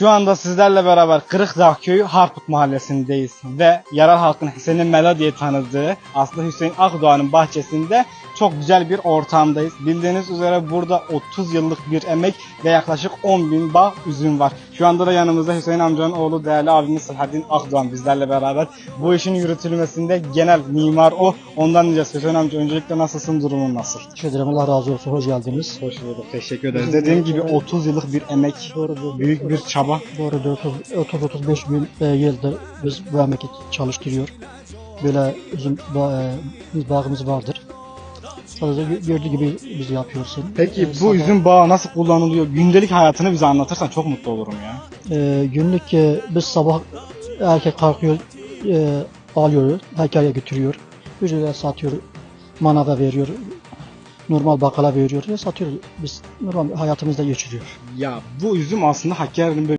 Şu anda sizlerle beraber Kırıkdağ Köyü Harput Mahallesi'ndeyiz ve yerel halkın Hüseyin Melo diye tanıdığı aslında Hüseyin Akdoğan'ın bahçesinde çok güzel bir ortamdayız. Bildiğiniz üzere burada 30 yıllık bir emek ve yaklaşık 10.000 bağ üzüm var. Şu anda da yanımızda Hüseyin amcanın oğlu değerli abimiz Selahattin Akdoğan bizlerle beraber. Bu işin yürütülmesinde genel mimar o. Ondan diyeceğiz. Hüseyin amca öncelikle nasılsın, durumun nasıl? Teşekkür ederim. Allah razı olsun. Hoş geldiniz. Hoş bulduk. Teşekkür ederiz. Dediğim gibi 30 yıllık bir emek, büyük bir çaba. Doğru 30-35 bin yıldır biz bu emeği çalıştırıyor. Böyle üzüm bağımız vardır. Sadece gördüğü gibi biz yapıyorsun. Peki bu üzüm bağı nasıl kullanılıyor? Gündelik hayatını bize anlatırsan çok mutlu olurum ya. Günlük biz sabah erkek kalkıyor, alıyor, heykelye götürüyor. Ücretle satıyor, manava veriyor. Normal bakkala veriyor ve satıyor. Biz normal hayatımızda geçiriyor. Ya bu üzüm aslında Hakkari'nin böyle